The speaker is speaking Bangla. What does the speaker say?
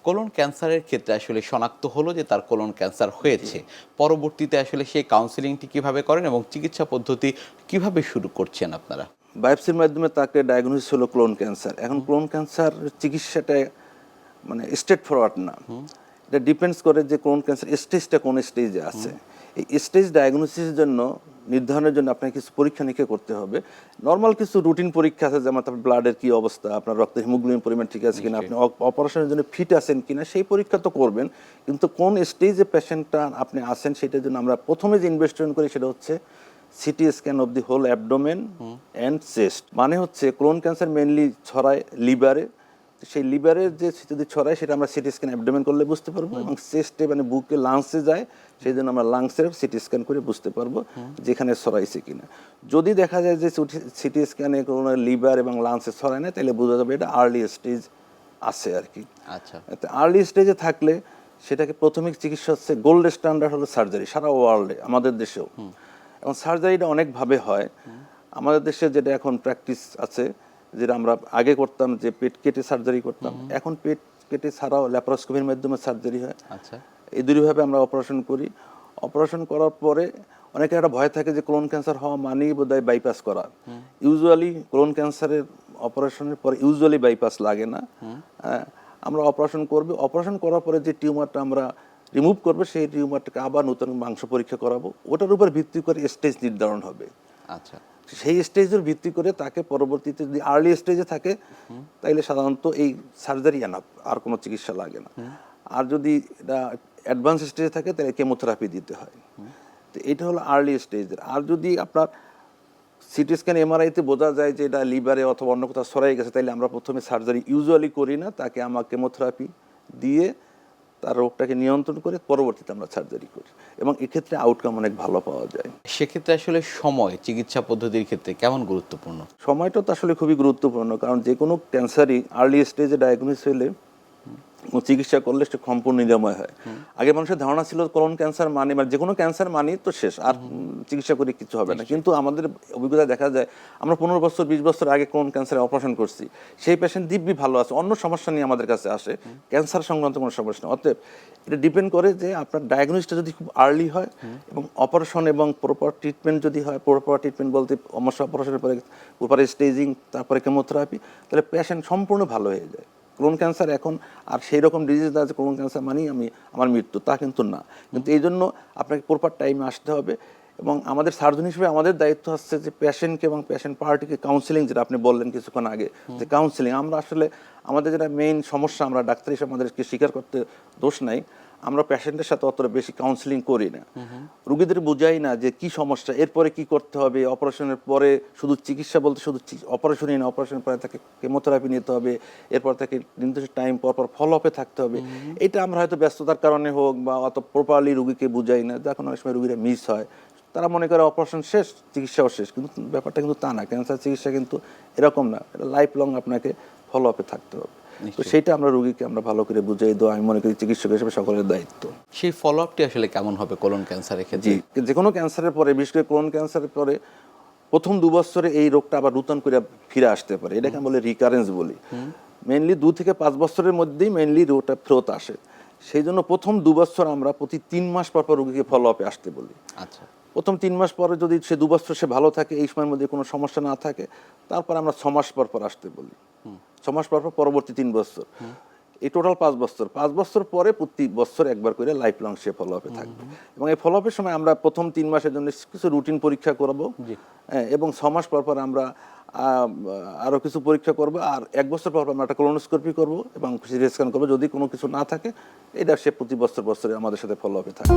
কোলন ক্যান্সারের ক্ষেত্রে আসলে শনাক্ত হলো যে তার কোলন ক্যান্সার হয়েছে, পরবর্তীতে আসলে সেই কাউন্সিলিংটি কিভাবে করেন এবং চিকিৎসা পদ্ধতি কিভাবে শুরু করছেন আপনারা? বায়োপসির মাধ্যমে তাকে ডায়াগনোসিস হলো কোলন ক্যান্সার। এখন কোলন ক্যান্সার চিকিৎসাটা মানে স্ট্রেট ফরওয়ার্ড না, এটা ডিপেন্ডস করে যে কোলন ক্যান্সার স্টেজটা কোন স্টেজে আছে। এই স্টেজ ডায়াগনোসিসের জন্য নির্ধারণের জন্য আপনাকে কিছু পরীক্ষা নিরীক্ষা করতে হবে। নর্মাল কিছু রুটিন পরীক্ষা আছে, যেমন আপনার ব্লাডের কী অবস্থা, আপনার রক্তের হিমোগ্লোবিন পরিমাণ ঠিক আছে কিনা, আপনি অপারেশনের জন্য ফিট আছেন কিনা, সেই পরীক্ষা তো করবেন। কিন্তু কোন স্টেজে পেশেন্টটা আপনি আছেন সেটার জন্য আমরা প্রথমে যে ইনভেস্টিগেশন করি সেটা হচ্ছে CT scan of the whole abdomen and chest. মানে হচ্ছে কোলন ক্যান্সার মেনলি ছড়ায় লিভারে, সেই লিভারের যে যদি ছড়ায় সেটা আমরা সিটি স্ক্যান অ্যাবডোমেন করলে বুঝতে পারবো, এবং চেস্টে মানে বুকে লাংসে যায় সেই জন্য আমরা লাংসের সিটি স্ক্যান করে বুঝতে পারবো যেখানে ছড়াইছে কিনা। যদি দেখা যায় যে সিটি স্ক্যানে কোনো লিভার এবং লাংসে ছড়ায় না, তাহলে বোঝা যাবে এটা আর্লি স্টেজ আছে আর কি। আচ্ছা, আর্লি স্টেজে থাকলে সেটাকে প্রাথমিক চিকিৎসা হচ্ছে গোল্ড স্ট্যান্ডার্ড হলো সার্জারি সারা ওয়ার্ল্ডে, আমাদের দেশেও। এবং সার্জারিটা অনেকভাবে হয়। আমাদের দেশে যেটা এখন প্র্যাকটিস আছে, যেটা আমরা আগে করতাম যে পেট কেটে সার্জারি করতাম, এখন পেট কেটে ছাড়াও ল্যাপারোস্কোপির মাধ্যমে সার্জারি হয়। আচ্ছা, এই দুইভাবে আমরা অপারেশন করি। অপারেশন করার পরে অনেকে একটা ভয় থাকে যে কোলন ক্যান্সার হওয়া মানেই বোধহয় বাইপাস করা। ইউজুয়ালি কোলন ক্যান্সারের অপারেশনের পরে ইউজুয়ালি বাইপাস লাগে না। আমরা অপারেশন করব, অপারেশন করার পরে যে টিউমারটা আমরা রিমুভ করবো সেই টিউমারটাকে আবার নতুন মাংস পরীক্ষা করাবো, ওটার উপর ভিত্তি করে স্টেজ নির্ধারণ হবে। আচ্ছা, সেই স্টেজের ভিত্তি করে তাকে পরবর্তীতে যদি আর্লি স্টেজে থাকে তাইলে সাধারণত এই সার্জারি এনাফ, আর কোনো চিকিৎসা লাগে না। আর যদি এটা অ্যাডভান্স স্টেজে থাকে তাহলে কেমোথেরাপি দিতে হয়। তো এটা হলো আর্লি স্টেজের। আর যদি আপনার সিটি স্ক্যান এমআরআইতে বোঝা যায় যে এটা লিভারে অথবা অন্য কোথাও ছড়াই গেছে, তাইলে আমরা প্রথমে সার্জারি ইউজুয়ালি করি না, তাকে আমরা কেমোথেরাপি দিয়ে তার রোগটাকে নিয়ন্ত্রণ করে পরবর্তীতে আমরা সার্জারি করি, এবং এক্ষেত্রে আউটকাম অনেক ভালো পাওয়া যায়। সেক্ষেত্রে আসলে সময় চিকিৎসা পদ্ধতির ক্ষেত্রে কেমন গুরুত্বপূর্ণ? সময়টা তো আসলে খুবই গুরুত্বপূর্ণ, কারণ যে কোনো ক্যান্সারই আর্লি স্টেজে ডায়াগনোসিস হলে চিকিৎসা করলে সেটা সম্পূর্ণ নিরাময় হয়। আগে মানুষের ধারণা ছিল কোলন ক্যান্সার মানে যে কোনো ক্যান্সার মানে তো শেষ, আর চিকিৎসা করে কিছু হবে না। কিন্তু আমাদের অভিজ্ঞতা দেখা যায় আমরা 15 বছর 20 বছর আগে কোলন ক্যান্সারে অপারেশন করছি, সেই পেশেন্ট দিব্যি ভালো আছে, অন্য সমস্যা নিয়ে আমাদের কাছে আসে, ক্যান্সার সংক্রান্ত কোনো সমস্যা নেই। অতএব এটা ডিপেন্ড করে যে আপনার ডায়াগনোসিসটা যদি খুব আর্লি হয় এবং অপারেশন এবং প্রপার ট্রিটমেন্ট যদি হয়, প্রপার ট্রিটমেন্ট বলতে অপারেশনের পরে প্রপার স্টেজিং, তারপরে কেমোথেরাপি, তাহলে পেশেন্ট সম্পূর্ণ ভালো হয়ে যায়। কোলন ক্যান্সার এখন আর সেই রকম ডিজিজ আছে কোলন ক্যান্সার মানেই আমার মৃত্যু, তা কিন্তু না। কিন্তু এই জন্য আপনাকে প্রপার টাইমে আসতে হবে, এবং আমাদের সার্জন হিসেবে আমাদের দায়িত্ব হচ্ছে যে পেশেন্টকে এবং পেশেন্ট পার্টিকে কাউন্সিলিং, যেটা আপনি বললেন কিছুক্ষণ আগে, যে কাউন্সিলিং আমরা আসলে আমাদের যেটা মেইন সমস্যা, আমরা ডাক্তার হিসেবে আমাদেরকে স্বীকার করতে দোষ নাই, আমরা পেশেন্টের সাথে অতটা বেশি কাউন্সিলিং করি না, রুগীদের বুঝাই না যে কি সমস্যা, এরপরে কি করতে হবে, অপারেশনের পরে শুধু চিকিৎসা বলতে শুধু অপারেশনই না, অপারেশনের পরে তাকে কেমোথেরাপি নিতে হবে, এরপর তাকে নির্দিষ্ট টাইম পর পর ফলো আপে থাকতে হবে। এটা আমরা হয়তো ব্যস্ততার কারণে হোক বা অত প্রপারলি রুগীকে বুঝাই না, যখন অনেক সময় রুগীরা মিস হয়, তারা মনে করে অপারেশন শেষ, চিকিৎসাও শেষ, কিন্তু ব্যাপারটা কিন্তু তা না। ক্যান্সার চিকিৎসা কিন্তু এরকম না, এটা লাইফ লং আপনাকে ফলো আপে থাকতে হবে। তো সেইটা আমরা রোগীকে আমরা ভালো করে বুঝাই দেওয়া, আমি মনে করি চিকিৎসক হিসেবে সকলের দায়িত্ব। সেই ফলো আপটি আসলে কেমন হবে কোলন ক্যান্সারের ক্ষেত্রে? জি, যে কোনো ক্যান্সারের পরে, বিশেষ করে কোলন ক্যান্সারের পরে প্রথম 2 বছরে এই রোগটা আবার নূতন করে ফিরে আসতে পারে, এটাকে বলে রিকারেন্স বলি। মেনলি 2 থেকে 5 বছরের মধ্যেই মেনলি রোগটা ফেরত আসে। সেই জন্য প্রথম 2 বছর আমরা প্রতি 3 মাস পর পর রোগীকে ফলো আপে আসতে বলি। আচ্ছা, প্রথম 3 মাস পরে যদি সে 2 বছর সে ভালো থাকে, এই সময়ের মধ্যে কোনো সমস্যা না থাকে, তারপর আমরা 6 মাস পর পর আসতে বলি। 6 মাস পর পর পরবর্তী 3 বছর, এই টোটাল 5 বছর। 5 বছর পরে প্রতি বছর একবার করে লাইফ লং সে ফলো আপে থাকবে, এবং এই ফলো আপের সময় আমরা প্রথম 3 মাসের জন্য কিছু রুটিন পরীক্ষা করবো, এবং 6 মাস পর পর আমরা আরও কিছু পরীক্ষা করবো, আর 1 বছর পর পর আমরা একটা কোলোনোস্কোপি করবো এবং সিটি স্ক্যান করবো। যদি কোনো কিছু না থাকে, এটা সে প্রতি বছর বছরে আমাদের সাথে ফলো আপে থাকবে।